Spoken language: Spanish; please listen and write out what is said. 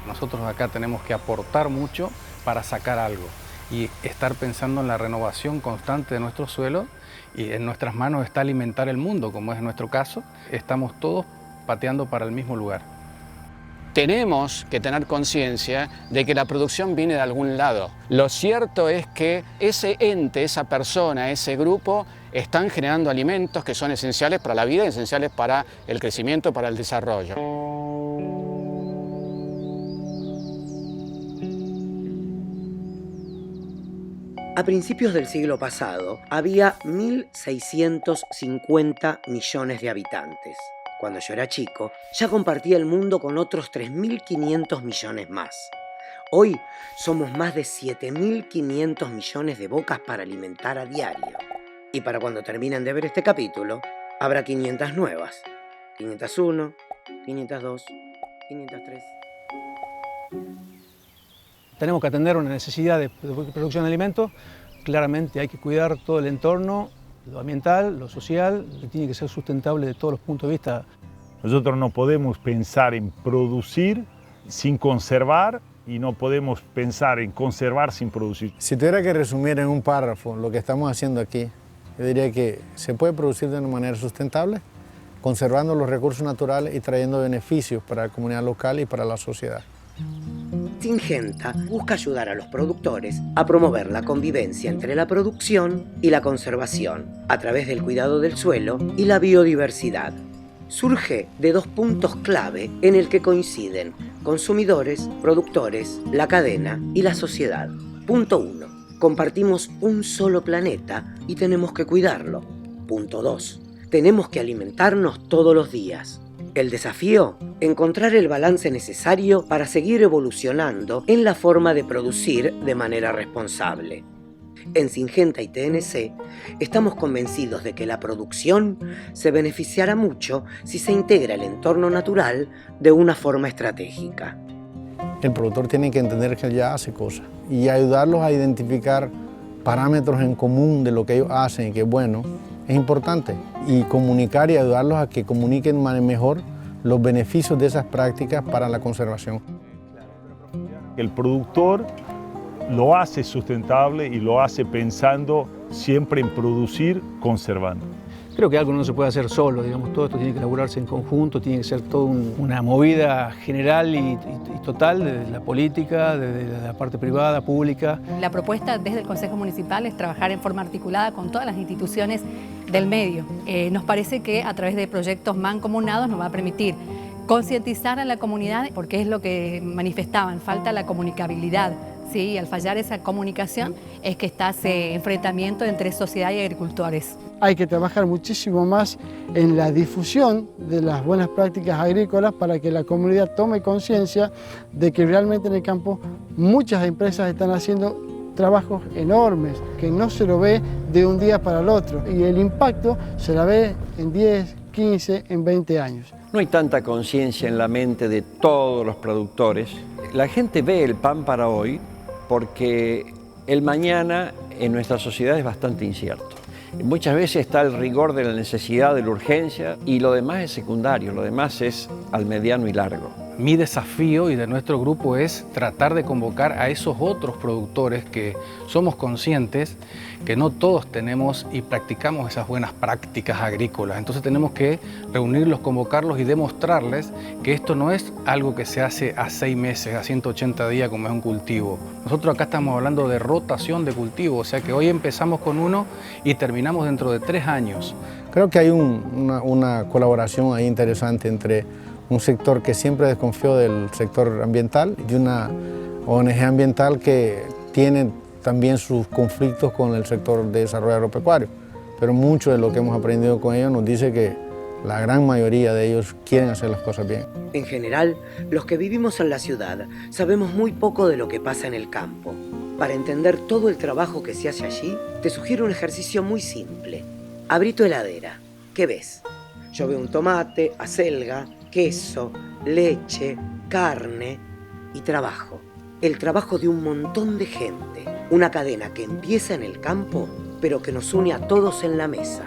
Nosotros acá tenemos que aportar mucho para sacar algo y estar pensando en la renovación constante de nuestro suelo, y en nuestras manos está alimentar el mundo, como es nuestro caso. Estamos todos pateando para el mismo lugar. Tenemos que tener conciencia de que la producción viene de algún lado. Lo cierto es que ese ente, esa persona, ese grupo, están generando alimentos que son esenciales para la vida, esenciales para el crecimiento, para el desarrollo. A principios del siglo pasado había 1.650 millones de habitantes. Cuando yo era chico, ya compartía el mundo con otros 3.500 millones más. Hoy somos más de 7.500 millones de bocas para alimentar a diario. Y para cuando terminen de ver este capítulo, habrá 500 nuevas. 501, 502, 503... Tenemos que atender una necesidad de producción de alimentos. Claramente hay que cuidar todo el entorno, lo ambiental, lo social, que tiene que ser sustentable de todos los puntos de vista. Nosotros no podemos pensar en producir sin conservar y no podemos pensar en conservar sin producir. Si tuviera que resumir en un párrafo lo que estamos haciendo aquí, yo diría que se puede producir de una manera sustentable, conservando los recursos naturales y trayendo beneficios para la comunidad local y para la sociedad. Syngenta busca ayudar a los productores a promover la convivencia entre la producción y la conservación a través del cuidado del suelo y la biodiversidad. Surge de dos puntos clave en el que coinciden consumidores, productores, la cadena y la sociedad. Punto 1. Compartimos un solo planeta y tenemos que cuidarlo. Punto 2. Tenemos que alimentarnos todos los días. El desafío, encontrar el balance necesario para seguir evolucionando en la forma de producir de manera responsable. En Syngenta y TNC estamos convencidos de que la producción se beneficiará mucho si se integra el entorno natural de una forma estratégica. El productor tiene que entender que él ya hace cosas y ayudarlos a identificar parámetros en común de lo que ellos hacen y que es bueno. Es importante, y comunicar y ayudarlos a que comuniquen mejor los beneficios de esas prácticas para la conservación. El productor lo hace sustentable y lo hace pensando siempre en producir conservando. Creo que algo no se puede hacer solo, digamos, todo esto tiene que elaborarse en conjunto, tiene que ser toda una movida general y total desde la política, desde la parte privada, pública. La propuesta desde el Consejo Municipal es trabajar en forma articulada con todas las instituciones del medio. Nos parece que a través de proyectos mancomunados nos va a permitir concientizar a la comunidad, porque es lo que manifestaban, falta la comunicabilidad. Sí, al fallar esa comunicación es que está ese enfrentamiento entre sociedad y agricultores. Hay que trabajar muchísimo más en la difusión de las buenas prácticas agrícolas para que la comunidad tome conciencia de que realmente en el campo muchas empresas están haciendo trabajos enormes, que no se lo ve de un día para el otro y el impacto se la ve en 10, 15, en 20 años. No hay tanta conciencia en la mente de todos los productores. La gente ve el pan para hoy porque el mañana en nuestra sociedad es bastante incierto. Muchas veces está el rigor de la necesidad, de la urgencia, y lo demás es secundario, lo demás es al mediano y largo. Mi desafío y de nuestro grupo es tratar de convocar a esos otros productores que somos conscientes que no todos tenemos y practicamos esas buenas prácticas agrícolas. Entonces tenemos que reunirlos, convocarlos y demostrarles que esto no es algo que se hace a 6 meses, a 180 días como es un cultivo. Nosotros acá estamos hablando de rotación de cultivo, o sea que hoy empezamos con uno y terminamos dentro de 3 años. Creo que hay una colaboración ahí interesante entre un sector que siempre desconfió del sector ambiental y una ONG ambiental que tiene también sus conflictos con el sector de desarrollo agropecuario. Pero mucho de lo que hemos aprendido con ellos nos dice que la gran mayoría de ellos quieren hacer las cosas bien. En general, los que vivimos en la ciudad sabemos muy poco de lo que pasa en el campo. Para entender todo el trabajo que se hace allí, te sugiero un ejercicio muy simple. Abrí tu heladera. ¿Qué ves? Yo veo un tomate, acelga, queso, leche, carne y trabajo. El trabajo de un montón de gente. Una cadena que empieza en el campo, pero que nos une a todos en la mesa.